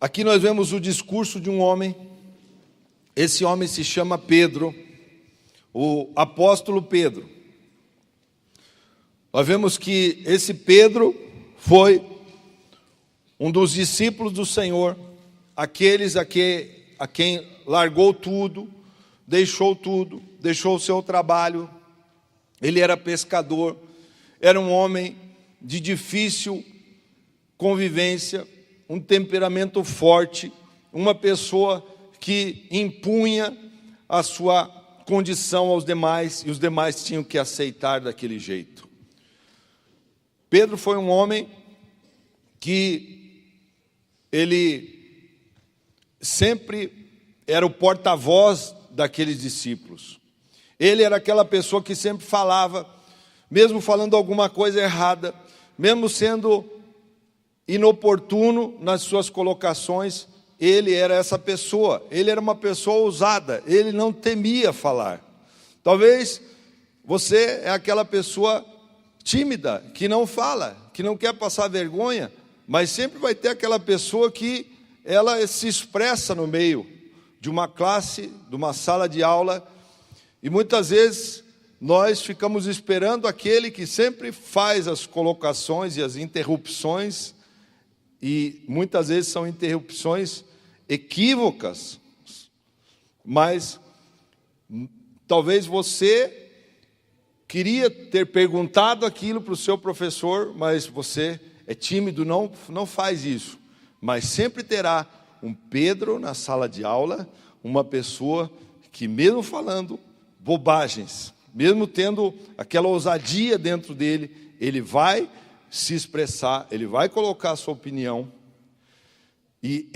Aqui nós vemos o discurso de um homem. Esse homem se chama Pedro, o apóstolo Pedro. Nós vemos que esse Pedro foi um dos discípulos do Senhor, aqueles a quem largou tudo, deixou o seu trabalho. Ele era pescador, era um homem de difícil convivência, um temperamento forte, uma pessoa que impunha a sua condição aos demais, e os demais tinham que aceitar daquele jeito. Pedro foi um homem que ele sempre era o porta-voz daqueles discípulos. Ele era aquela pessoa que sempre falava, mesmo falando alguma coisa errada, mesmo sendo inoportuno nas suas colocações, ele era essa pessoa. Ele era uma pessoa ousada, ele não temia falar. Talvez você é aquela pessoa tímida, que não fala, que não quer passar vergonha, mas sempre vai ter aquela pessoa que ela se expressa no meio de uma classe, de uma sala de aula, e muitas vezes nós ficamos esperando aquele que sempre faz as colocações e as interrupções, e muitas vezes são interrupções equívocas, mas talvez você queria ter perguntado aquilo para o seu professor, mas você é tímido, não faz isso. Mas sempre terá um Pedro na sala de aula, uma pessoa que mesmo falando bobagens, mesmo tendo aquela ousadia dentro dele, ele vai se expressar, ele vai colocar a sua opinião. E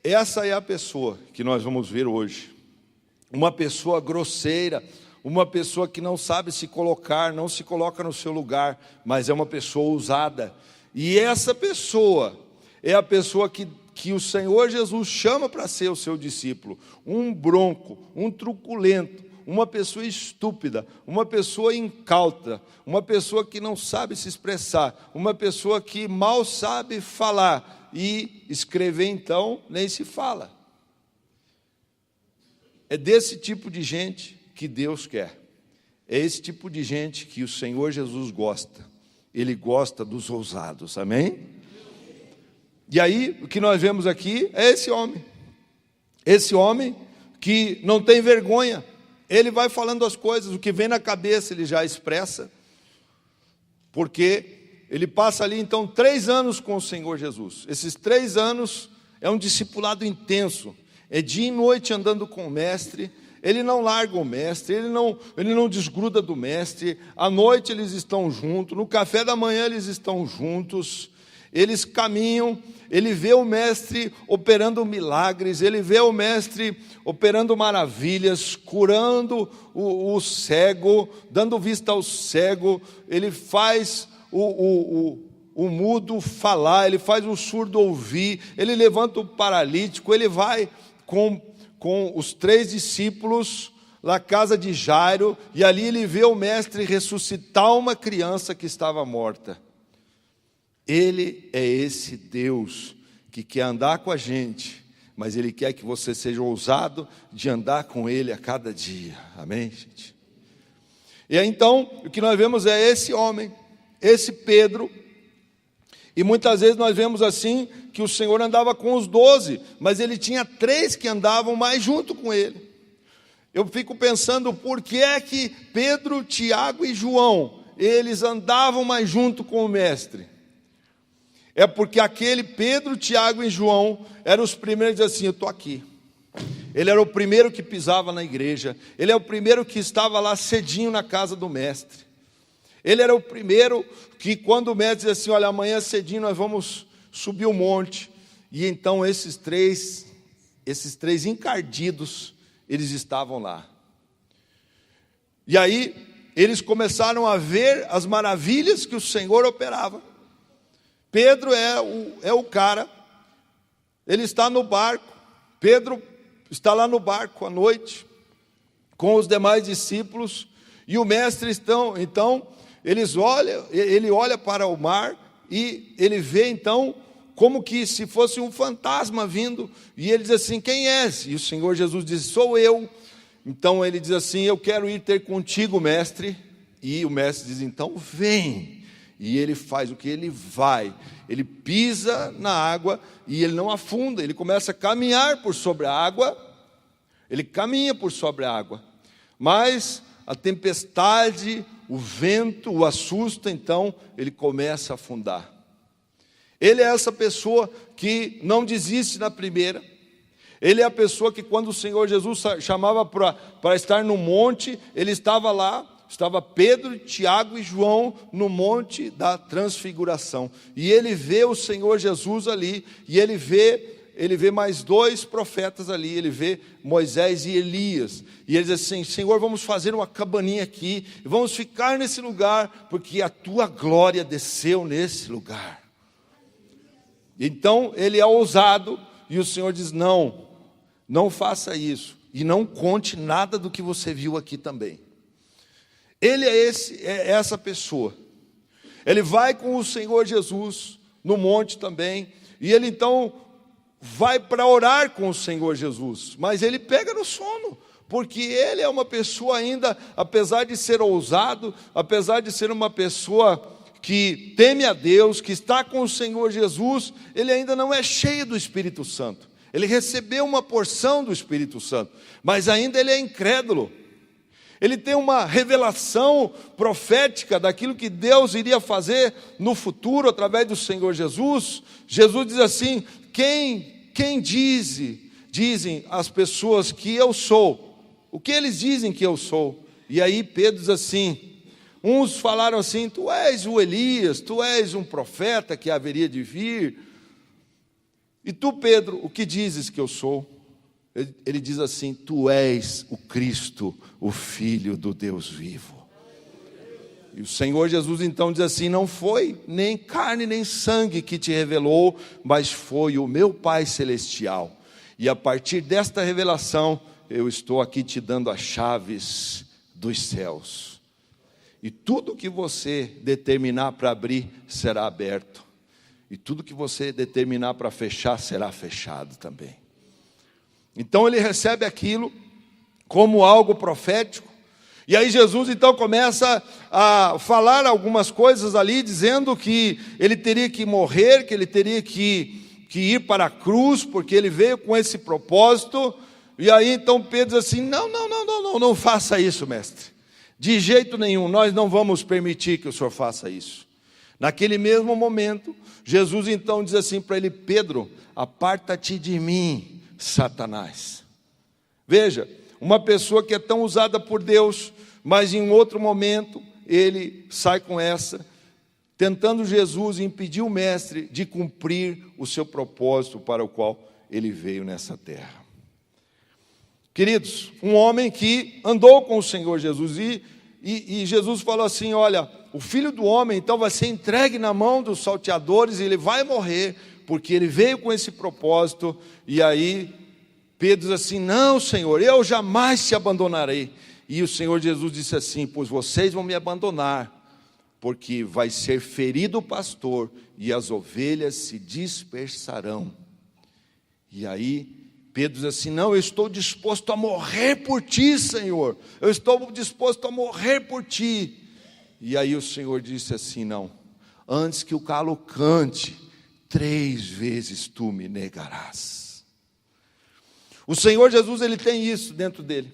essa é a pessoa que nós vamos ver hoje. Uma pessoa grosseira, uma pessoa que não sabe se colocar, não se coloca no seu lugar, mas é uma pessoa ousada. E essa pessoa é a pessoa que o Senhor Jesus chama para ser o seu discípulo. Um bronco, um truculento, uma pessoa estúpida, uma pessoa incauta, uma pessoa que não sabe se expressar, uma pessoa que mal sabe falar, e escrever então nem se fala. É desse tipo de gente que Deus quer. É esse tipo de gente que o Senhor Jesus gosta. Ele gosta dos ousados, amém? E aí, o que nós vemos aqui é esse homem que não tem vergonha. Ele vai falando as coisas, o que vem na cabeça ele já expressa, porque ele passa ali então 3 anos com o Senhor Jesus. Esses 3 anos é um discipulado intenso, é dia e noite andando com o mestre. Ele não larga o mestre, ele não desgruda do mestre. À noite eles estão juntos, no café da manhã eles estão juntos, eles caminham. Ele vê o mestre operando milagres, ele vê o mestre operando maravilhas, curando o cego, dando vista ao cego. Ele faz o mudo falar, ele faz o surdo ouvir, ele levanta o paralítico. Ele vai com os 3 discípulos na casa de Jairo, e ali ele vê o mestre ressuscitar uma criança que estava morta. Ele é esse Deus que quer andar com a gente, mas Ele quer que você seja ousado de andar com Ele a cada dia, amém, gente? E aí, então, o que nós vemos é esse homem, esse Pedro, e muitas vezes nós vemos assim, que o Senhor andava com os 12, mas Ele tinha 3 que andavam mais junto com Ele. Eu fico pensando, por que é que Pedro, Tiago e João, eles andavam mais junto com o mestre? É porque aquele Pedro, Tiago e João eram os primeiros a dizer assim, eu estou aqui. Ele era o primeiro que pisava na igreja, ele é o primeiro que estava lá cedinho na casa do mestre. Ele era o primeiro que, quando o mestre dizia assim, olha, amanhã cedinho nós vamos subir o monte. E então esses três encardidos, eles estavam lá. E aí eles começaram a ver as maravilhas que o Senhor operava. Pedro é o cara, ele está no barco. Pedro está lá no barco à noite, com os demais discípulos, e o mestre ele olha para o mar, e ele vê então como que se fosse um fantasma vindo, e ele diz assim: quem és? E o Senhor Jesus diz: sou eu. Então ele diz assim: eu quero ir ter contigo, mestre. E o mestre diz: então vem. E ele faz o que? Ele vai, ele pisa na água e ele não afunda, ele começa a caminhar por sobre a água, ele caminha por sobre a água, mas a tempestade, o vento o assusta, então ele começa a afundar. Ele é essa pessoa que não desiste na primeira. Ele é a pessoa que, quando o Senhor Jesus chamava para estar no monte, ele estava lá, estava Pedro, Tiago e João no monte da transfiguração, e ele vê o Senhor Jesus ali, e ele vê mais dois profetas ali, ele vê Moisés e Elias, e ele diz assim: Senhor, vamos fazer uma cabaninha aqui, e vamos ficar nesse lugar, porque a tua glória desceu nesse lugar. Então ele é ousado, e o Senhor diz: não, não faça isso, e não conte nada do que você viu aqui também. Ele é essa pessoa. Ele vai com o Senhor Jesus no monte também, e ele então vai para orar com o Senhor Jesus, mas ele pega no sono, porque ele é uma pessoa ainda, apesar de ser ousado, apesar de ser uma pessoa que teme a Deus, que está com o Senhor Jesus, ele ainda não é cheio do Espírito Santo. Ele recebeu uma porção do Espírito Santo, mas ainda ele é incrédulo. Ele tem uma revelação profética daquilo que Deus iria fazer no futuro através do Senhor Jesus. Jesus diz assim: quem dizem as pessoas que eu sou? O que eles dizem que eu sou? E aí Pedro diz assim, uns falaram assim: tu és o Elias, tu és um profeta que haveria de vir. E tu, Pedro, o que dizes que eu sou? Ele diz assim: tu és o Cristo, o Filho do Deus vivo. E o Senhor Jesus então diz assim: não foi nem carne nem sangue que te revelou, mas foi o meu Pai Celestial. E a partir desta revelação, eu estou aqui te dando as chaves dos céus. E tudo que você determinar para abrir, será aberto. E tudo que você determinar para fechar, será fechado também. Então ele recebe aquilo como algo profético, e aí Jesus então começa a falar algumas coisas ali, dizendo que ele teria que morrer, que ele teria que ir para a cruz, porque ele veio com esse propósito. E aí então Pedro diz assim: não faça isso, mestre, de jeito nenhum, nós não vamos permitir que o senhor faça isso. Naquele mesmo momento, Jesus então diz assim para ele: Pedro, aparta-te de mim, Satanás. Veja, uma pessoa que é tão usada por Deus, mas em outro momento ele sai com essa, tentando Jesus impedir o mestre de cumprir o seu propósito para o qual ele veio nessa terra. Queridos, um homem que andou com o Senhor Jesus, e Jesus falou assim: olha, o Filho do Homem então vai ser entregue na mão dos salteadores, e ele vai morrer, porque ele veio com esse propósito. E aí Pedro diz assim: não, Senhor, eu jamais te abandonarei. E o Senhor Jesus disse assim: pois vocês vão me abandonar, porque vai ser ferido o pastor, e as ovelhas se dispersarão. E aí Pedro diz assim: não, eu estou disposto a morrer por ti, Senhor, eu estou disposto a morrer por ti. E aí o Senhor disse assim: não, antes que o galo cante, 3 vezes tu me negarás. O Senhor Jesus, ele tem isso dentro dele.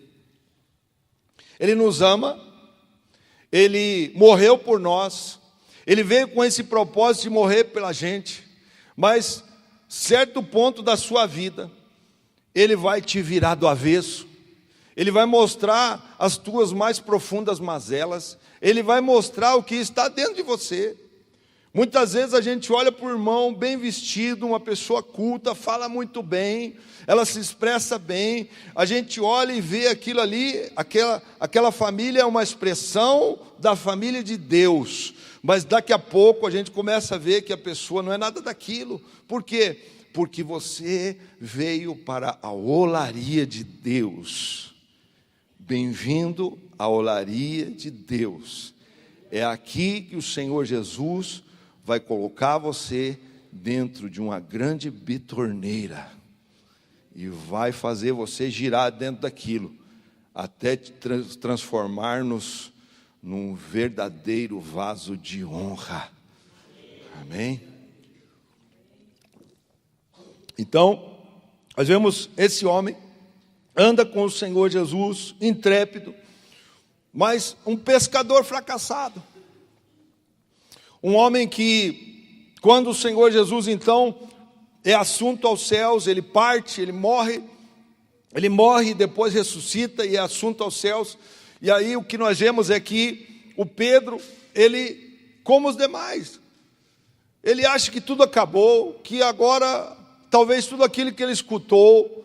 Ele nos ama, ele morreu por nós, ele veio com esse propósito de morrer pela gente, mas certo ponto da sua vida, ele vai te virar do avesso, ele vai mostrar as tuas mais profundas mazelas, ele vai mostrar o que está dentro de você. Muitas vezes a gente olha para o irmão bem vestido, uma pessoa culta, fala muito bem, ela se expressa bem, a gente olha e vê aquilo ali, aquela família é uma expressão da família de Deus, mas daqui a pouco a gente começa a ver que a pessoa não é nada daquilo. Por quê? Porque você veio para a olaria de Deus. Bem-vindo à olaria de Deus. É aqui que o Senhor Jesus vai colocar você dentro de uma grande bitorneira e vai fazer você girar dentro daquilo, até te transformar-nos num verdadeiro vaso de honra. Amém? Então, nós vemos esse homem, anda com o Senhor Jesus, intrépido, mas um pescador fracassado. Um homem que, quando o Senhor Jesus, então, é assunto aos céus, ele parte, ele morre e depois ressuscita e é assunto aos céus. E aí o que nós vemos é que o Pedro, ele, como os demais, ele acha que tudo acabou, que agora, talvez tudo aquilo que ele escutou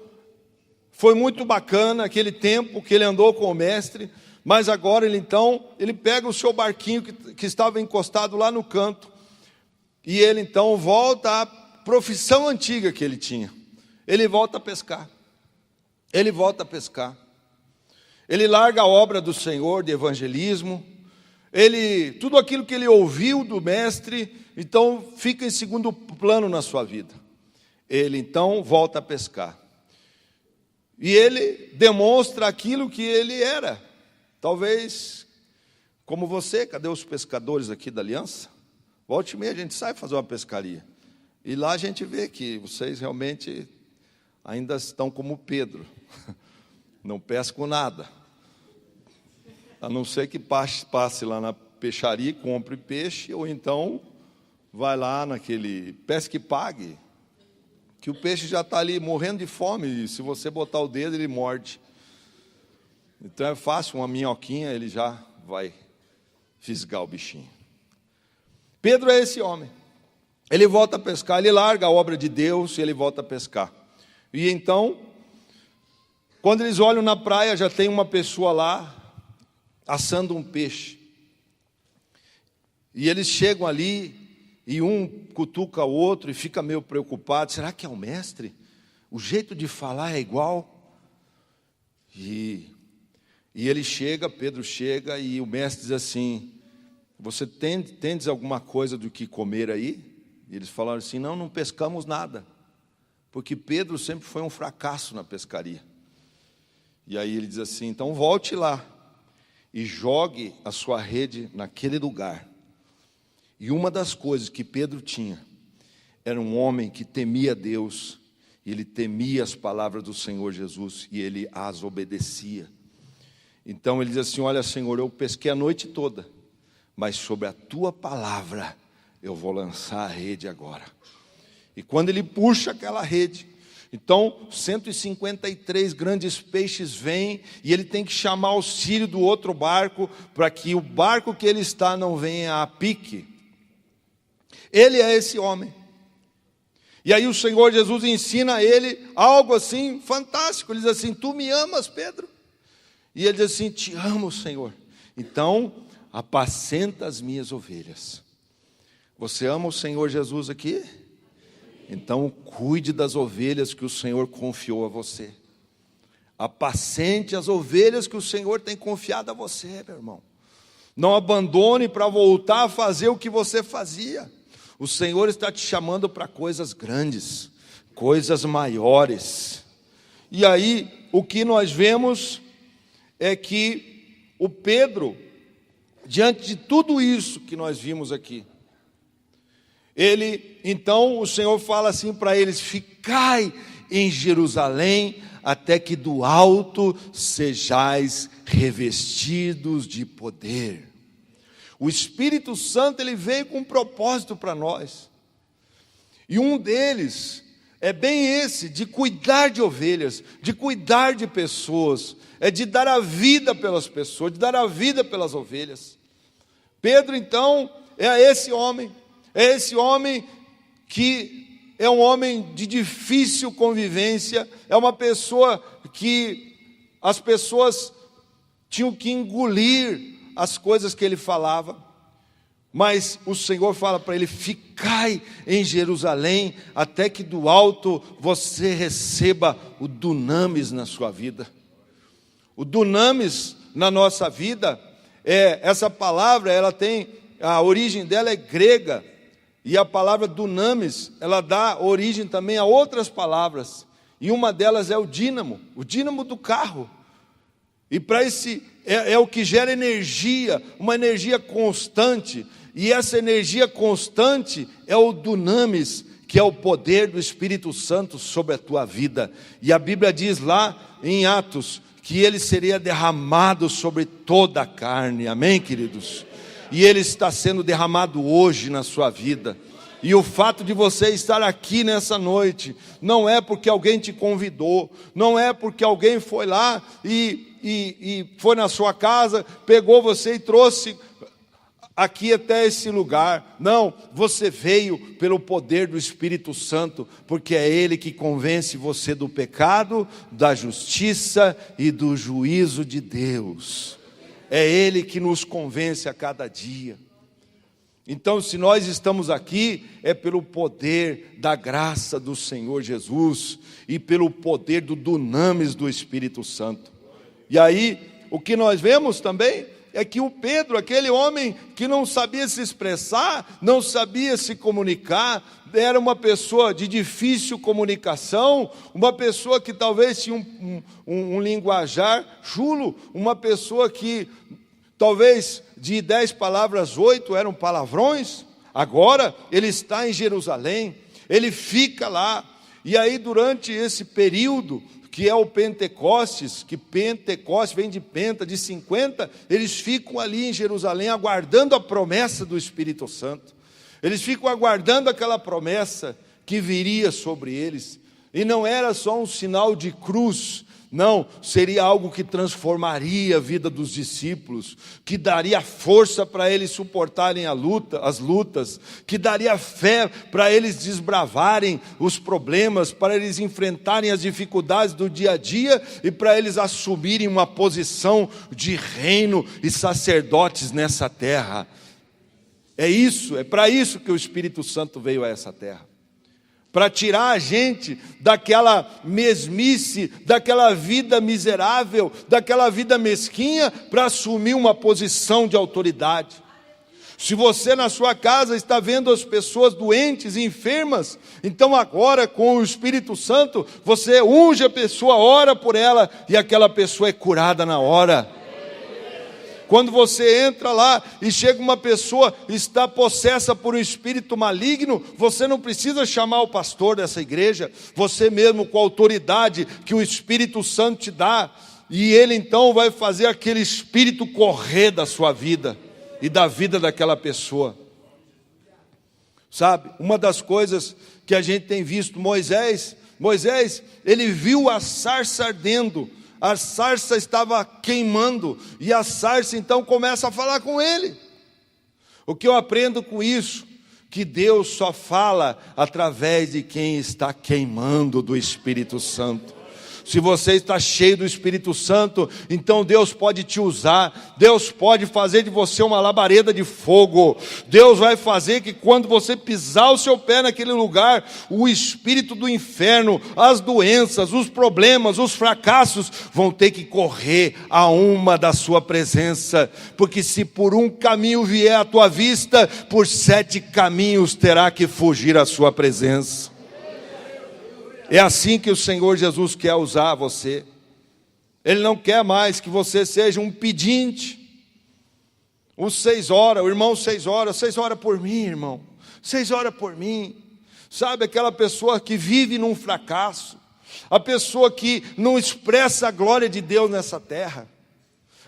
foi muito bacana, aquele tempo que ele andou com o mestre, mas agora ele pega o seu barquinho que estava encostado lá no canto, e ele então volta à profissão antiga que ele tinha. Ele volta a pescar. Ele volta a pescar. Ele larga a obra do Senhor de evangelismo. Tudo aquilo que ele ouviu do mestre, então fica em segundo plano na sua vida. Ele então volta a pescar. E ele demonstra aquilo que ele era. Talvez, como você, cadê os pescadores aqui da Aliança? Volte e meia a gente sai fazer uma pescaria. E lá a gente vê que vocês realmente ainda estão como Pedro. Não pescam nada. A não ser que passe lá na peixaria e compre peixe, ou então vai lá naquele pesca e pague, que o peixe já está ali morrendo de fome, e se você botar o dedo ele morde. Então é fácil, uma minhoquinha ele já vai fisgar o bichinho. Pedro é esse homem. Ele volta a pescar, ele larga a obra de Deus e ele volta a pescar. E então, quando eles olham na praia, já tem uma pessoa lá assando um peixe. E eles chegam ali e um cutuca o outro e fica meio preocupado. Será que é o mestre? O jeito de falar é igual? E ele chega, Pedro chega e o mestre diz assim: você tendes alguma coisa do que comer aí? E eles falaram assim: não pescamos nada, porque Pedro sempre foi um fracasso na pescaria. E aí ele diz assim: então volte lá e jogue a sua rede naquele lugar. E uma das coisas que Pedro tinha era um homem que temia Deus, ele temia as palavras do Senhor Jesus e ele as obedecia. Então ele diz assim: olha, Senhor, eu pesquei a noite toda, mas sobre a tua palavra eu vou lançar a rede agora. E quando ele puxa aquela rede, então 153 grandes peixes vêm, e ele tem que chamar auxílio do outro barco, para que o barco que ele está não venha a pique. Ele é esse homem. E aí o Senhor Jesus ensina a ele algo assim fantástico. Ele diz assim: tu me amas, Pedro? E ele diz assim: te amo, Senhor. Então apacenta as minhas ovelhas. Você ama o Senhor Jesus aqui? Então cuide das ovelhas que o Senhor confiou a você. Apacente as ovelhas que o Senhor tem confiado a você, meu irmão. Não abandone para voltar a fazer o que você fazia. O Senhor está te chamando para coisas grandes, coisas maiores. E aí o que nós vemos é que o Pedro, diante de tudo isso que nós vimos aqui, então o Senhor fala assim para eles: ficai em Jerusalém, até que do alto sejais revestidos de poder. O Espírito Santo, ele veio com um propósito para nós, e um deles é bem esse, de cuidar de ovelhas, de cuidar de pessoas, é de dar a vida pelas pessoas, de dar a vida pelas ovelhas. Pedro então é esse homem que é um homem de difícil convivência, é uma pessoa que as pessoas tinham que engolir as coisas que ele falava, mas o Senhor fala para ele: ficai em Jerusalém, até que do alto você receba o dunamis na sua vida. O dunamis na nossa vida, essa palavra, ela tem, a origem dela é grega, E a palavra dunamis, ela dá origem também a outras palavras. E uma delas é o dínamo do carro. E para esse é o que gera energia, uma energia constante. E essa energia constante é o dunamis, que é o poder do Espírito Santo sobre a tua vida. E a Bíblia diz lá em Atos que ele seria derramado sobre toda a carne. Amém, queridos? E ele está sendo derramado hoje na sua vida. E o fato de você estar aqui nessa noite não é porque alguém te convidou, não é porque alguém foi lá e foi na sua casa, pegou você e trouxe aqui até esse lugar. Não, você veio pelo poder do Espírito Santo, porque é Ele que convence você do pecado, da justiça e do juízo de Deus. É Ele que nos convence a cada dia. Então, se nós estamos aqui, é pelo poder da graça do Senhor Jesus e pelo poder do dunamis do Espírito Santo. E aí, o que nós vemos também é que o Pedro, aquele homem que não sabia se expressar, não sabia se comunicar, era uma pessoa de difícil comunicação, uma pessoa que talvez tinha um linguajar chulo, uma pessoa que talvez de 10 palavras, 8 eram palavrões. Agora ele está em Jerusalém, ele fica lá, e aí durante esse período, que é o Pentecostes, que Pentecostes vem de penta, de 50, eles ficam ali em Jerusalém aguardando a promessa do Espírito Santo. Eles ficam aguardando aquela promessa que viria sobre eles. E não era só um sinal de cruz, não, seria algo que transformaria a vida dos discípulos, que daria força para eles suportarem as lutas, que daria fé para eles desbravarem os problemas, para eles enfrentarem as dificuldades do dia a dia e para eles assumirem uma posição de reino e sacerdotes nessa terra. É para isso que o Espírito Santo veio a essa terra. Para tirar a gente daquela mesmice, daquela vida miserável, daquela vida mesquinha, para assumir uma posição de autoridade. Se você na sua casa está vendo as pessoas doentes e enfermas, então agora com o Espírito Santo, você unge a pessoa, ora por ela, e aquela pessoa é curada na hora. Quando você entra lá e chega uma pessoa, está possessa por um espírito maligno, você não precisa chamar o pastor dessa igreja, você mesmo com a autoridade que o Espírito Santo te dá, e ele então vai fazer aquele espírito correr da sua vida e da vida daquela pessoa. Sabe, uma das coisas que a gente tem visto, Moisés, ele viu a sarça ardendo, a sarça estava queimando, e a sarça então começa a falar com ele. O que eu aprendo com isso? Que Deus só fala através de quem está queimando do Espírito Santo. Se você está cheio do Espírito Santo, então Deus pode te usar, Deus pode fazer de você uma labareda de fogo, Deus vai fazer que quando você pisar o seu pé naquele lugar, o espírito do inferno, as doenças, os problemas, os fracassos, vão ter que correr a uma da sua presença, porque se por um caminho vier à tua vista, por 7 caminhos terá que fugir à sua presença. É assim que o Senhor Jesus quer usar você. Ele não quer mais que você seja um pedinte. O 6 horas, o irmão 6 horas por mim, irmão. 6 horas por mim. Sabe, aquela pessoa que vive num fracasso. A pessoa que não expressa a glória de Deus nessa terra.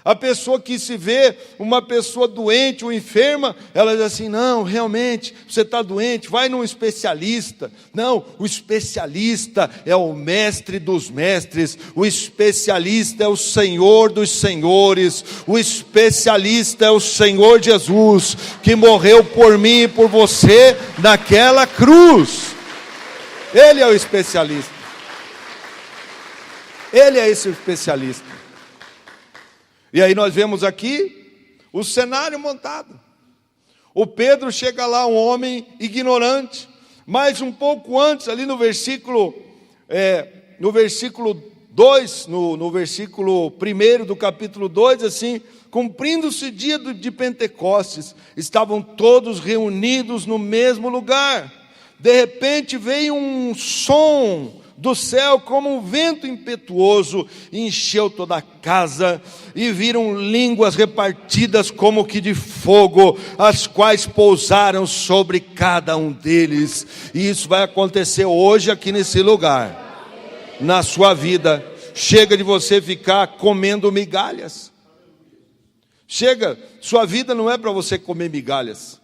A pessoa que se vê uma pessoa doente ou enferma, ela diz assim, não, realmente, você está doente, vai num especialista. Não, o especialista é o mestre dos mestres, o especialista é o Senhor dos senhores, o especialista é o Senhor Jesus, que morreu por mim e por você naquela cruz. Ele é o especialista. Ele é esse especialista. E aí nós vemos aqui o cenário montado. O Pedro chega lá, um homem ignorante, mas um pouco antes, ali no versículo 2, no versículo 1 do capítulo 2, assim: cumprindo-se o dia de Pentecostes, estavam todos reunidos no mesmo lugar. De repente veio um som do céu como um vento impetuoso, encheu toda a casa, e viram línguas repartidas como que de fogo, as quais pousaram sobre cada um deles. E isso vai acontecer hoje aqui nesse lugar, na sua vida. Chega de você ficar comendo migalhas. Chega, sua vida não é para você comer migalhas.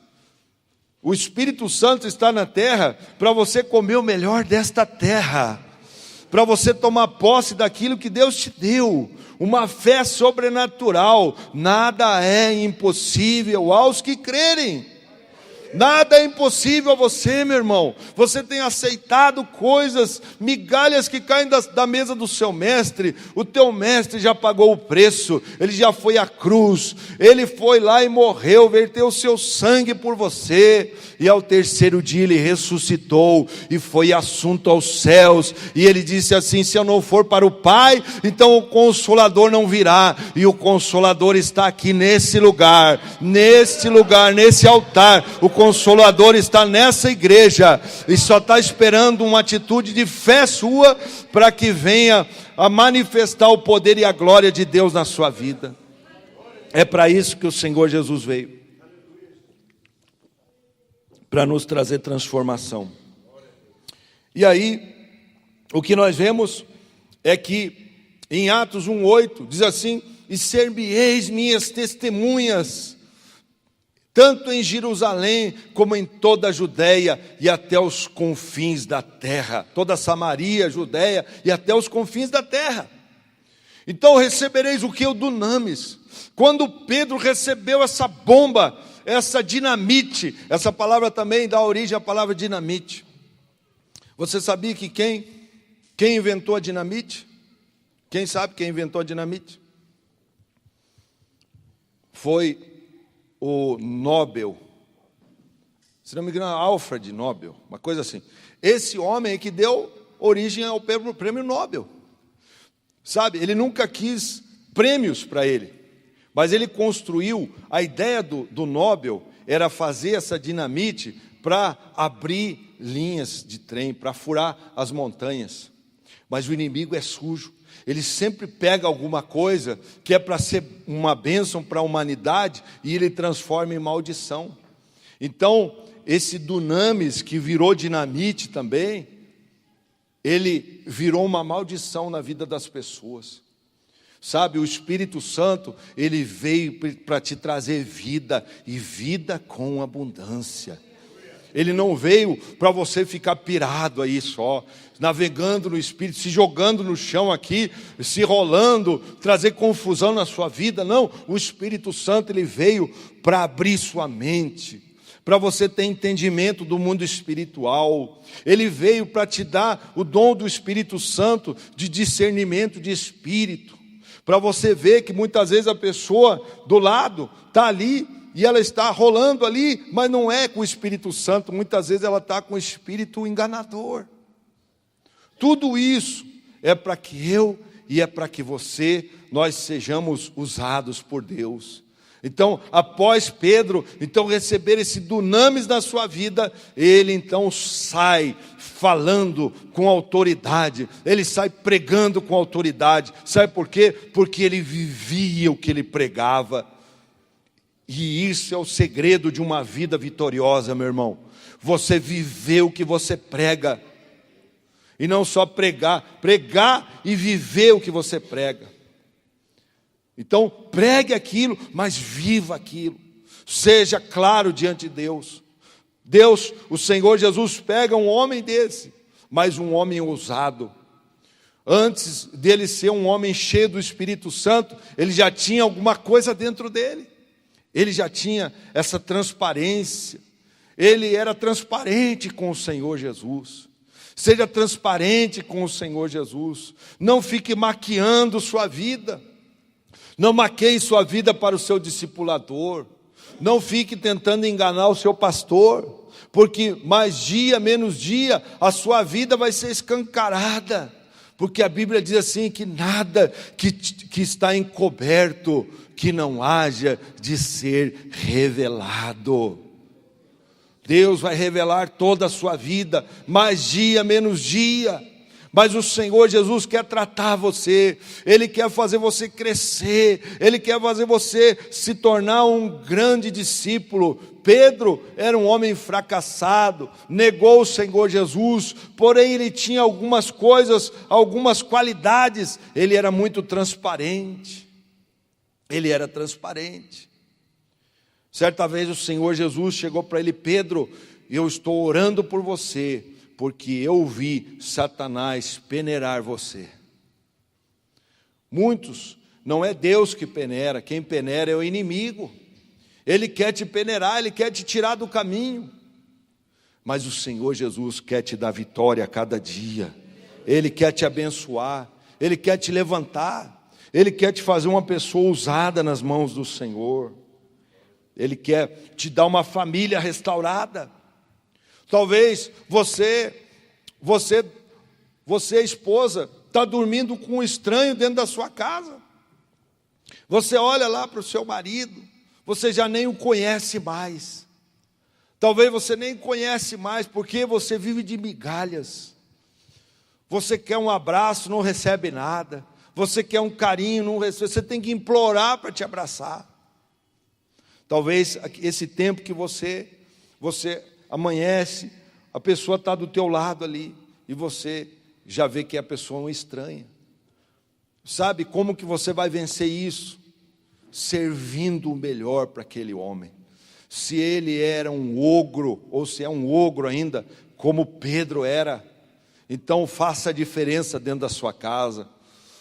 O Espírito Santo está na terra para você comer o melhor desta terra, para você tomar posse daquilo que Deus te deu, uma fé sobrenatural. Nada é impossível aos que crerem. Nada é impossível a você, meu irmão. Você tem aceitado coisas, migalhas que caem da mesa do seu mestre. O teu mestre já pagou o preço, ele já foi à cruz, ele foi lá e morreu, verteu o seu sangue por você, e ao terceiro dia ele ressuscitou e foi assunto aos céus. E ele disse assim: se eu não for para o Pai, então o Consolador não virá. E o Consolador está aqui nesse lugar, nesse altar. O Consolador está nessa igreja e só está esperando uma atitude de fé sua para que venha a manifestar o poder e a glória de Deus na sua vida. É para isso que o Senhor Jesus veio, para nos trazer transformação. E aí, o que nós vemos é que em Atos 1:8 diz assim: e ser-me-eis minhas testemunhas, tanto em Jerusalém como em toda a Judéia e até os confins da terra. Toda Samaria, Judéia e até os confins da terra. Então recebereis o que? O dunamis. Quando Pedro recebeu essa bomba, essa dinamite, essa palavra também dá origem à palavra dinamite. Você sabia que quem inventou a dinamite? Quem sabe quem inventou a dinamite? Foi o Nobel, se não me engano, Alfred Nobel, uma coisa assim. Esse homem é que deu origem ao prêmio Nobel. Sabe, ele nunca quis prêmios para ele, mas ele construiu, a ideia do Nobel era fazer essa dinamite para abrir linhas de trem, para furar as montanhas. Mas o inimigo é sujo. Ele sempre pega alguma coisa que é para ser uma bênção para a humanidade e ele transforma em maldição. Então, esse dunamis que virou dinamite também, ele virou uma maldição na vida das pessoas. Sabe, o Espírito Santo, ele veio para te trazer vida, e vida com abundância. Ele não veio para você ficar pirado aí só, navegando no Espírito, se jogando no chão aqui, se rolando, trazer confusão na sua vida. Não, o Espírito Santo, ele veio para abrir sua mente, para você ter entendimento do mundo espiritual. Ele veio para te dar o dom do Espírito Santo de discernimento de espírito, para você ver que muitas vezes a pessoa do lado está ali, e ela está rolando ali, mas não é com o Espírito Santo. Muitas vezes ela está com o espírito enganador. Tudo isso é para que eu e é para que você, nós sejamos usados por Deus. Então, após Pedro, então receber esse dunamis na sua vida, ele então sai falando com autoridade, ele sai pregando com autoridade. Sabe por quê? Porque ele vivia o que ele pregava. E isso é o segredo de uma vida vitoriosa, meu irmão. Você viver o que você prega. E não só pregar e viver o que você prega. Então, pregue aquilo, mas viva aquilo. Seja claro diante de Deus. Deus, o Senhor Jesus, pega um homem desse, mas um homem ousado. Antes dele ser um homem cheio do Espírito Santo, ele já tinha alguma coisa dentro dele. Ele já tinha essa transparência. Ele era transparente com o Senhor Jesus. Seja transparente com o Senhor Jesus. Não fique maquiando sua vida. Não maqueie sua vida para o seu discipulador. Não fique tentando enganar o seu pastor. Porque mais dia, menos dia, a sua vida vai ser escancarada. Porque a Bíblia diz assim, que nada que está encoberto, que não haja de ser revelado. Deus vai revelar toda a sua vida, mais dia, menos dia. Mas o Senhor Jesus quer tratar você, Ele quer fazer você crescer, Ele quer fazer você se tornar um grande discípulo. Pedro era um homem fracassado, negou o Senhor Jesus, porém ele tinha algumas coisas, algumas qualidades. Ele era muito transparente, ele era transparente. Certa vez o Senhor Jesus chegou para ele: Pedro, eu estou orando por você, porque eu vi Satanás peneirar você. Muitos, não é Deus que peneira, quem peneira é o inimigo. Ele quer te peneirar, ele quer te tirar do caminho. Mas o Senhor Jesus quer te dar vitória a cada dia. Ele quer te abençoar, Ele quer te levantar, Ele quer te fazer uma pessoa usada nas mãos do Senhor. Ele quer te dar uma família restaurada. Talvez você esposa, está dormindo com um estranho dentro da sua casa. Você olha lá para o seu marido, você já nem o conhece mais. Talvez você nem conhece mais, porque você vive de migalhas. Você quer um abraço, não recebe nada. Você quer um carinho, não recebe. Você tem que implorar para te abraçar. Talvez esse tempo que você amanhece, a pessoa está do teu lado ali, e você já vê que a pessoa é uma estranha. Sabe como que você vai vencer isso? Servindo o melhor para aquele homem. Se ele era um ogro, ou se é um ogro ainda, como Pedro era, então faça a diferença dentro da sua casa.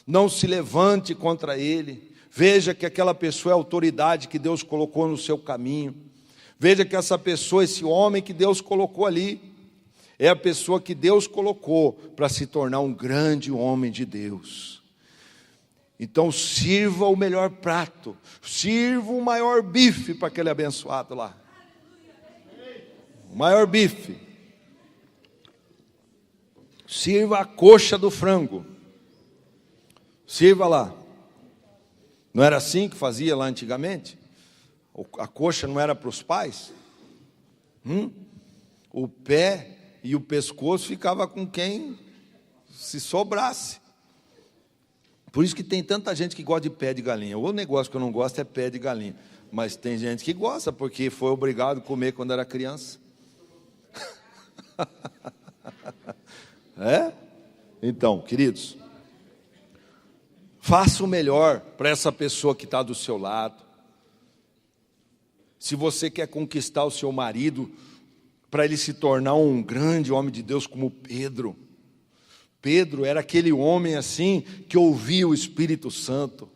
Não se levante contra ele. Veja que aquela pessoa é a autoridade que Deus colocou no seu caminho. Veja que essa pessoa, esse homem que Deus colocou ali, é a pessoa que Deus colocou para se tornar um grande homem de Deus. Então sirva o melhor prato, sirva o maior bife para aquele abençoado lá. O maior bife. Sirva a coxa do frango. Sirva lá. Não era assim que fazia lá antigamente? A coxa não era para os pais? O pé e o pescoço ficava com quem se sobrasse. Por isso que tem tanta gente que gosta de pé de galinha. O negócio que eu não gosto é pé de galinha. Mas tem gente que gosta, porque foi obrigado a comer quando era criança. É? Então, queridos, faça o melhor para essa pessoa que está do seu lado. Se você quer conquistar o seu marido, para ele se tornar um grande homem de Deus como Pedro. Pedro era aquele homem assim, que ouvia o Espírito Santo.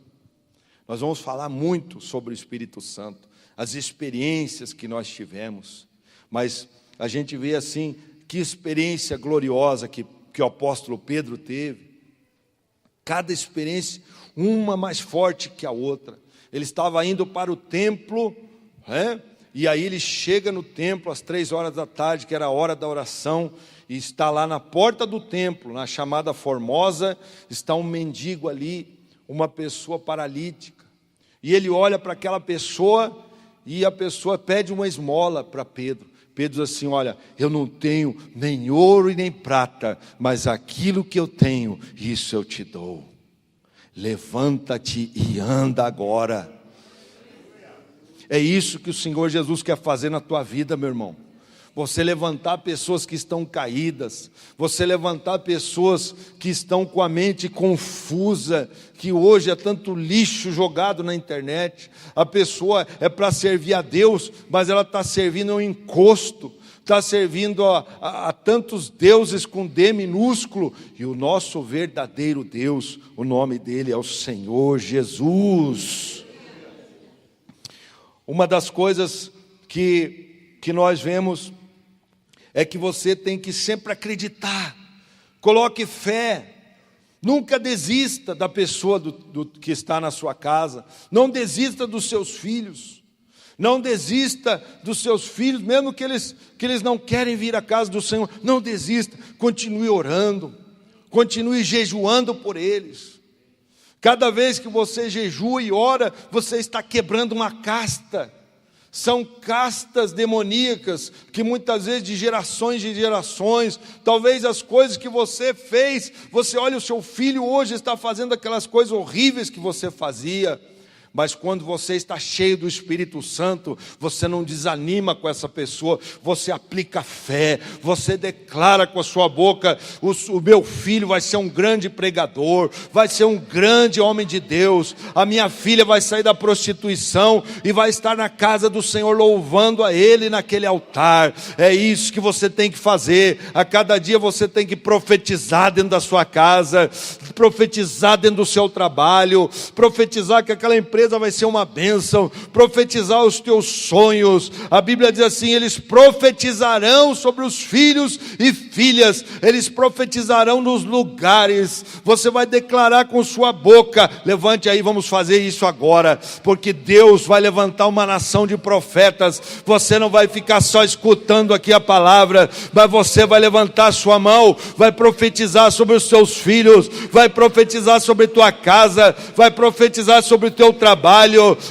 Nós vamos falar muito sobre o Espírito Santo, as experiências que nós tivemos. Mas a gente vê assim, que experiência gloriosa que o apóstolo Pedro teve. Cada experiência, uma mais forte que a outra. Ele estava indo para o templo, e aí ele chega no templo às 3 da tarde, que era a hora da oração, e está lá na porta do templo, na chamada Formosa, está um mendigo ali, uma pessoa paralítica. E ele olha para aquela pessoa, e a pessoa pede uma esmola para Pedro. Pedro diz assim: olha, eu não tenho nem ouro e nem prata, mas aquilo que eu tenho, isso eu te dou. Levanta-te e anda agora. É isso que o Senhor Jesus quer fazer na tua vida, meu irmão. Você levantar pessoas que estão caídas, você levantar pessoas que estão com a mente confusa, que hoje é tanto lixo jogado na internet. A pessoa é para servir a Deus, mas ela está servindo um encosto, está servindo a tantos deuses com D minúsculo, e o nosso verdadeiro Deus, o nome dele é o Senhor Jesus. Uma das coisas que nós vemos é que você tem que sempre acreditar, coloque fé, nunca desista da pessoa que está na sua casa, não desista dos seus filhos, não desista dos seus filhos, mesmo que eles não querem vir à casa do Senhor, não desista, continue orando, continue jejuando por eles. Cada vez que você jejua e ora, você está quebrando uma casta. São castas demoníacas, que muitas vezes de gerações, talvez as coisas que você fez, você olha o seu filho hoje está fazendo aquelas coisas horríveis que você fazia. Mas quando você está cheio do Espírito Santo, você não desanima com essa pessoa, você aplica fé, você declara com a sua boca: o meu filho vai ser um grande pregador, vai ser um grande homem de Deus, a minha filha vai sair da prostituição e vai estar na casa do Senhor louvando a Ele naquele altar. É isso que você tem que fazer. A cada dia você tem que profetizar dentro da sua casa, profetizar dentro do seu trabalho, profetizar que aquela empresa vai ser uma bênção, profetizar os teus sonhos. A Bíblia diz assim: eles profetizarão sobre os filhos e filhas, eles profetizarão nos lugares. Você vai declarar com sua boca. Levante aí, vamos fazer isso agora, porque Deus vai levantar uma nação de profetas. Você não vai ficar só escutando aqui a palavra, mas você vai levantar a sua mão, vai profetizar sobre os seus filhos, vai profetizar sobre tua casa, vai profetizar sobre o teu trabalho,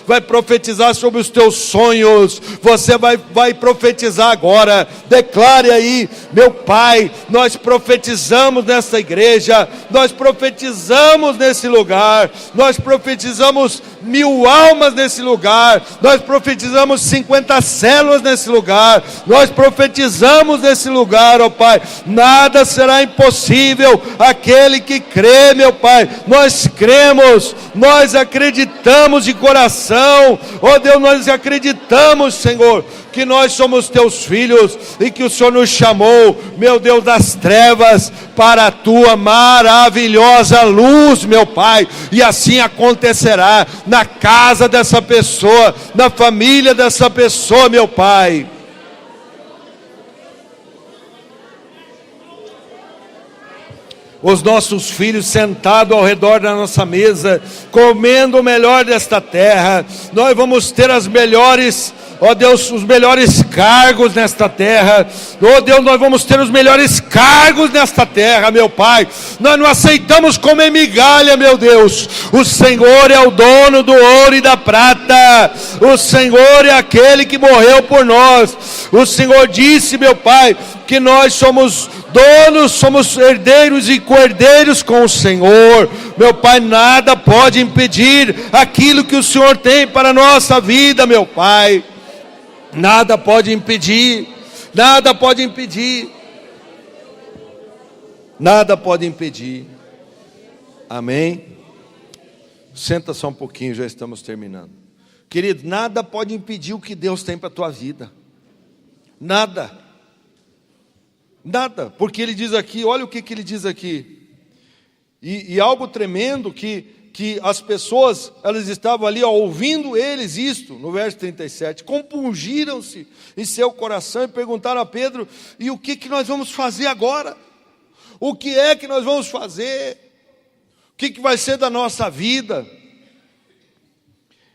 vai profetizar sobre os teus sonhos. Você vai profetizar agora. Declare aí: meu Pai, nós profetizamos nessa igreja, nós profetizamos nesse lugar, nós profetizamos 1000 almas nesse lugar, nós profetizamos 50 células nesse lugar, nós profetizamos nesse lugar, ó Pai. Nada será impossível aquele que crê, meu Pai. Nós cremos, nós acreditamos de coração, ó Deus, nós acreditamos, Senhor, que nós somos teus filhos e que o Senhor nos chamou, meu Deus, das trevas para a tua maravilhosa luz, meu Pai. E assim acontecerá na casa dessa pessoa, na família dessa pessoa, meu Pai. Os nossos filhos sentados ao redor da nossa mesa, comendo o melhor desta terra. Nós vamos ter as melhores, ó Deus, os melhores cargos nesta terra. Ó Deus, nós vamos ter os melhores cargos nesta terra, meu Pai. Nós não aceitamos comer migalha, meu Deus. O Senhor é o dono do ouro e da prata. O Senhor é aquele que morreu por nós. O Senhor disse, meu Pai, que nós somos donos, somos herdeiros e co-herdeiros com o Senhor. Meu Pai, nada pode impedir aquilo que o Senhor tem para a nossa vida, meu Pai. Nada pode impedir, nada pode impedir, nada pode impedir. Amém? Senta só um pouquinho, já estamos terminando. Querido, nada pode impedir o que Deus tem para a tua vida. Nada. Nada, porque ele diz aqui, olha o que ele diz aqui. E algo tremendo que as pessoas, elas estavam ali, ó, ouvindo eles isto, no verso 37, compungiram-se em seu coração e perguntaram a Pedro: e o que nós vamos fazer agora? O que é que nós vamos fazer? O que vai ser da nossa vida?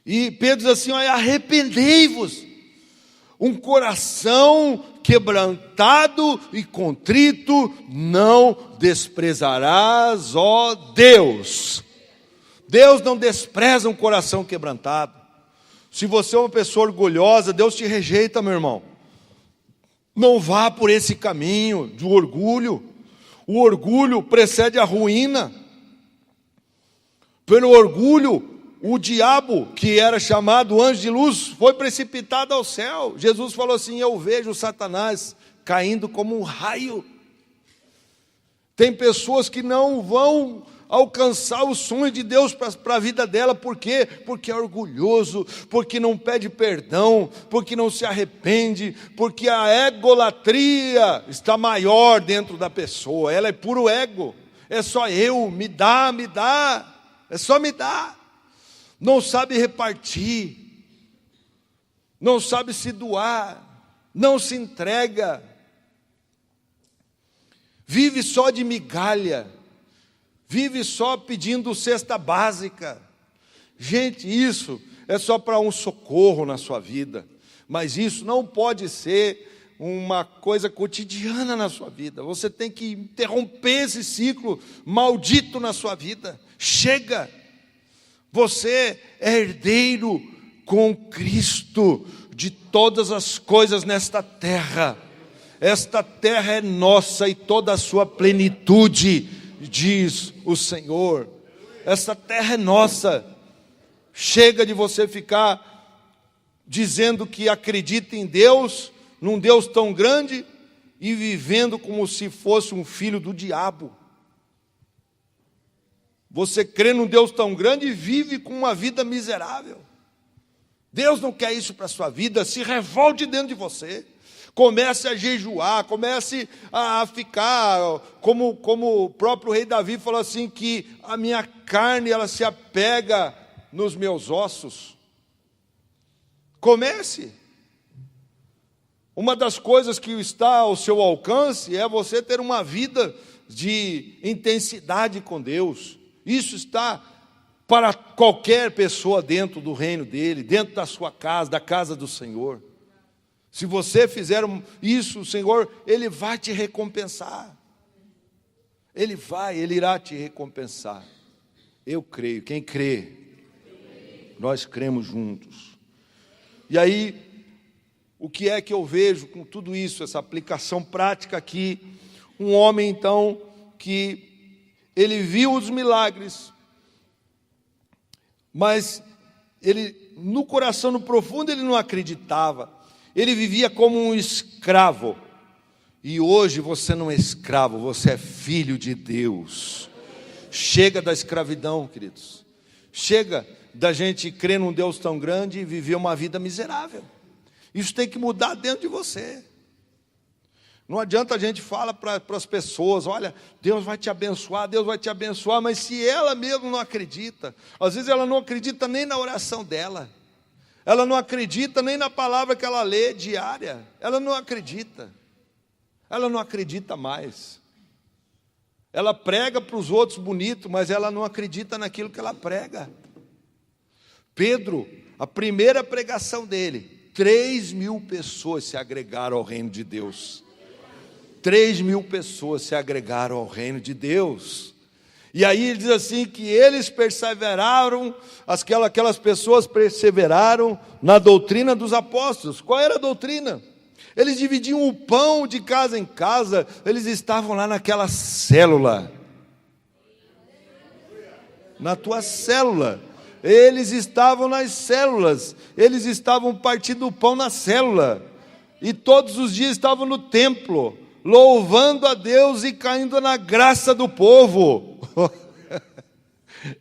E Pedro diz assim: olha, arrependei-vos. Um coração quebrantado e contrito não desprezarás, ó Deus. Deus não despreza um coração quebrantado. Se você é uma pessoa orgulhosa, Deus te rejeita, meu irmão. Não vá por esse caminho do orgulho. O orgulho precede a ruína. Pelo orgulho, o diabo, que era chamado anjo de luz, foi precipitado ao céu. Jesus falou assim: eu vejo Satanás caindo como um raio. Tem pessoas que não vão alcançar o sonho de Deus para a vida dela. Por quê? Porque é orgulhoso, porque não pede perdão, porque não se arrepende, porque a egolatria está maior dentro da pessoa. Ela é puro ego, é só eu, me dá, é só me dar. Não sabe repartir, não sabe se doar, não se entrega, vive só de migalha, vive só pedindo cesta básica. Gente, isso é só para um socorro na sua vida, mas isso não pode ser uma coisa cotidiana na sua vida. Você tem que interromper esse ciclo maldito na sua vida. Chega! Você é herdeiro com Cristo de todas as coisas nesta terra. Esta terra é nossa e toda a sua plenitude, diz o Senhor. Esta terra é nossa. Chega de você ficar dizendo que acredita em Deus, num Deus tão grande, e vivendo como se fosse um filho do diabo. Você crê num Deus tão grande e vive com uma vida miserável. Deus não quer isso para a sua vida. Se revolte dentro de você. Comece a jejuar, comece a ficar, como o próprio rei Davi falou assim, que a minha carne ela se apega nos meus ossos. Comece. Uma das coisas que está ao seu alcance é você ter uma vida de intensidade com Deus. Isso está para qualquer pessoa dentro do reino dele, dentro da sua casa, da casa do Senhor. Se você fizer isso, o Senhor, Ele vai te recompensar. Ele irá te recompensar. Eu creio. Quem crê? Nós cremos juntos. E aí, o que é que eu vejo com tudo isso, essa aplicação prática aqui? Um homem, então, que ele viu os milagres, mas ele, no coração, no profundo, ele não acreditava. Ele vivia como um escravo. E hoje você não é escravo, você é filho de Deus. Chega da escravidão, queridos. Chega da gente crer num Deus tão grande e viver uma vida miserável. Isso tem que mudar dentro de você. Não adianta a gente falar para as pessoas, olha, Deus vai te abençoar, mas se ela mesmo não acredita, às vezes ela não acredita nem na oração dela. Ela não acredita nem na palavra que ela lê diária. Ela não acredita mais. Ela prega para os outros bonito, mas ela não acredita naquilo que ela prega. Pedro, a primeira pregação dele, 3.000 pessoas se agregaram ao reino de Deus. 3.000 pessoas se agregaram ao reino de Deus. E aí ele diz assim que eles perseveraram, aquelas pessoas perseveraram na doutrina dos apóstolos. Qual era a doutrina? Eles dividiam o pão de casa em casa, eles estavam lá naquela célula. Na tua célula. Eles estavam nas células, eles estavam partindo o pão na célula. E todos os dias estavam no templo, louvando a Deus e caindo na graça do povo.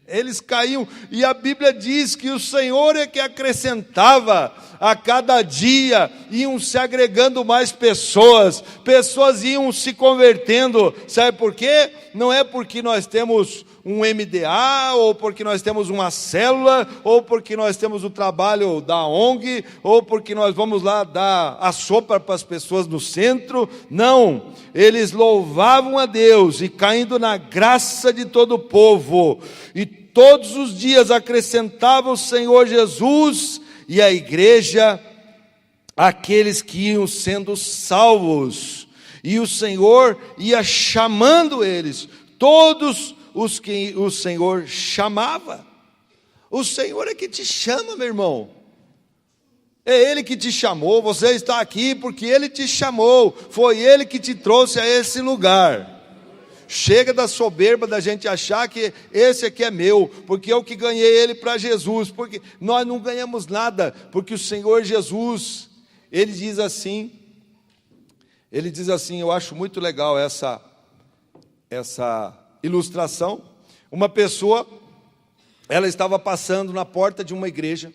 Eles caíam, e a Bíblia diz que o Senhor é que acrescentava a cada dia, iam se agregando mais pessoas iam se convertendo. Sabe por quê? Não é porque nós temos um MDA, ou porque nós temos uma célula, ou porque nós temos o trabalho da ONG, ou porque nós vamos lá dar a sopa para as pessoas no centro. Não, eles louvavam a Deus e caindo na graça de todo o povo, e todos os dias acrescentava o Senhor Jesus e a igreja aqueles que iam sendo salvos, e o Senhor ia chamando eles, todos os que o Senhor chamava. O Senhor é que te chama, meu irmão. É Ele que te chamou. Você está aqui porque Ele te chamou. Foi Ele que te trouxe a esse lugar. Chega da soberba da gente achar que esse aqui é meu, porque eu que ganhei ele para Jesus. Porque nós não ganhamos nada, porque o Senhor Jesus, Ele diz assim, eu acho muito legal essa ilustração. Uma pessoa, ela estava passando na porta de uma igreja,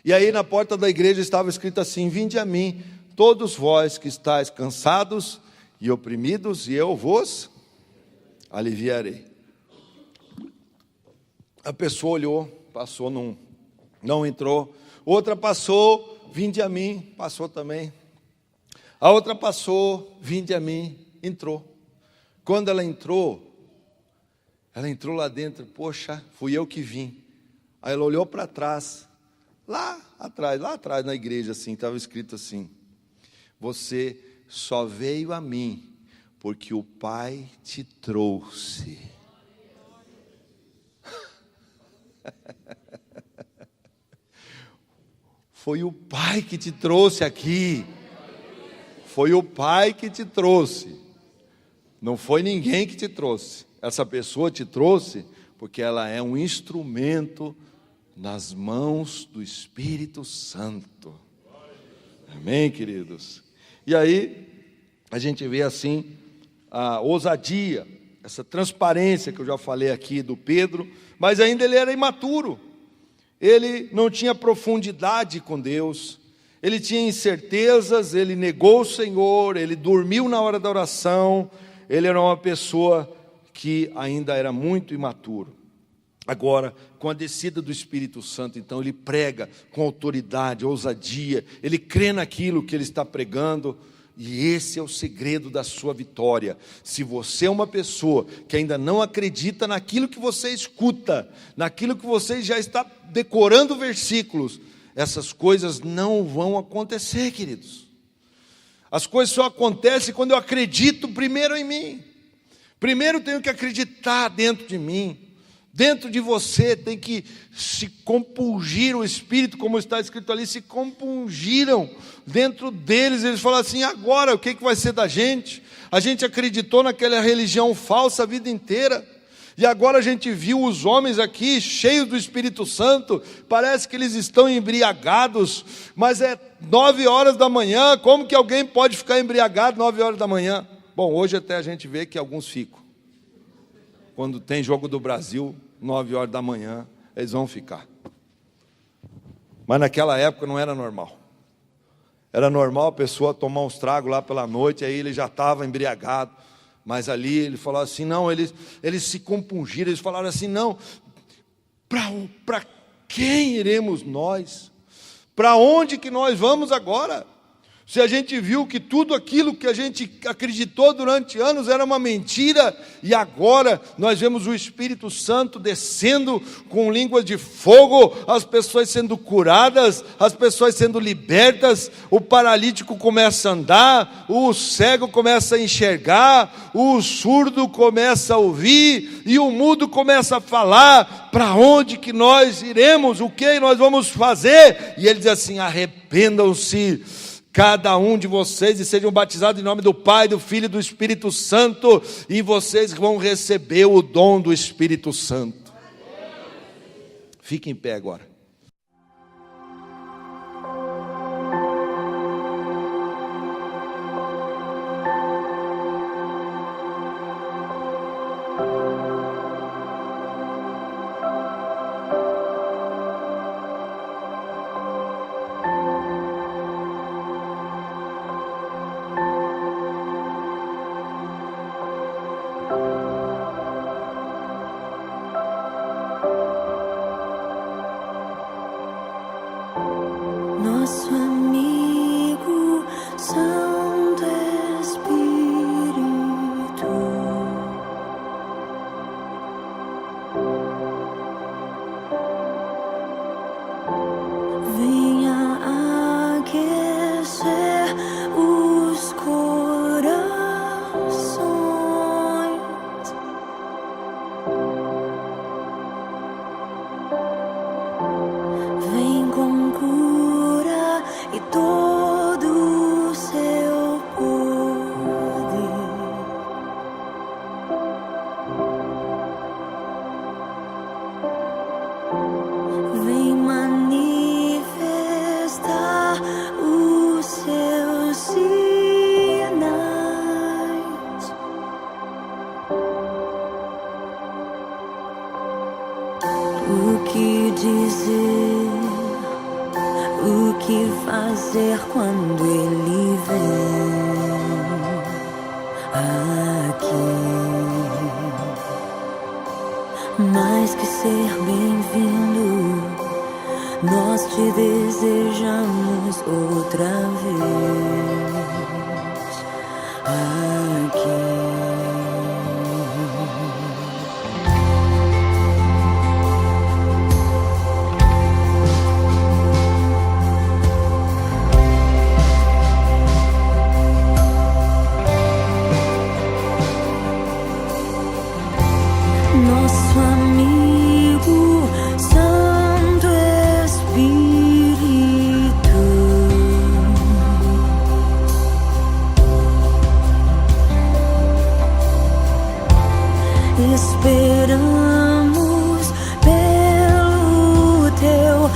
e aí na porta da igreja estava escrito assim: vinde a mim, todos vós que estáis cansados e oprimidos, e eu vos aliviarei. A pessoa olhou, passou, não entrou. Outra passou, vinde a mim, passou também. A outra passou, vinde a mim, entrou. Quando ela entrou lá dentro. Poxa, fui eu que vim. Aí ela olhou para trás, lá atrás na igreja, assim, estava escrito assim: Você só veio a mim porque o Pai te trouxe. Foi o Pai que te trouxe aqui. Foi o Pai que te trouxe. Não foi ninguém que te trouxe. Essa pessoa te trouxe porque ela é um instrumento nas mãos do Espírito Santo. Amém, queridos? E aí, a gente vê assim a ousadia, essa transparência que eu já falei aqui do Pedro, mas ainda ele era imaturo. Ele não tinha profundidade com Deus, ele tinha incertezas, ele negou o Senhor, ele dormiu na hora da oração, ele era uma pessoa que ainda era muito imaturo. Agora, com a descida do Espírito Santo, então, ele prega com autoridade, ousadia, ele crê naquilo que ele está pregando, e esse é o segredo da sua vitória. Se você é uma pessoa que ainda não acredita naquilo que você escuta, naquilo que você já está decorando versículos, essas coisas não vão acontecer, queridos. As coisas só acontecem quando eu acredito primeiro em mim. Primeiro eu tenho que acreditar dentro de mim. Dentro de você tem que se compungir o Espírito, como está escrito ali, se compungiram dentro deles. Eles falaram assim: agora o que vai ser da gente? A gente acreditou naquela religião falsa a vida inteira, e agora a gente viu os homens aqui cheios do Espírito Santo, parece que eles estão embriagados, mas é 9 horas da manhã, como que alguém pode ficar embriagado 9 horas da manhã? Bom, hoje até a gente vê que alguns ficam. Quando tem jogo do Brasil, 9 horas da manhã, eles vão ficar. Mas naquela época não era normal. Era normal a pessoa tomar uns tragos lá pela noite, aí ele já estava embriagado. Mas ali ele falou assim, não, eles se compungiram, eles falaram assim, não, para quem iremos nós? Para onde que nós vamos agora? Se a gente viu que tudo aquilo que a gente acreditou durante anos era uma mentira, e agora nós vemos o Espírito Santo descendo com línguas de fogo, as pessoas sendo curadas, as pessoas sendo libertas, o paralítico começa a andar, o cego começa a enxergar, o surdo começa a ouvir, e o mudo começa a falar. Para onde que nós iremos? O que nós vamos fazer? E ele diz assim: arrependam-se cada um de vocês e sejam batizados em nome do Pai, do Filho e do Espírito Santo, e vocês vão receber o dom do Espírito Santo. Fique em pé agora. Nosso amigo Santo Espírito, venha aquecer os corações, vem com cura e todo o seu poder, vem manifestar os seus sinais. O que dizer? O que fazer quando ele vem aqui? Mais que ser bem-vindo, nós te desejamos outra vez aqui. nosso amigo Santo Espírito. Esperamos pelo teu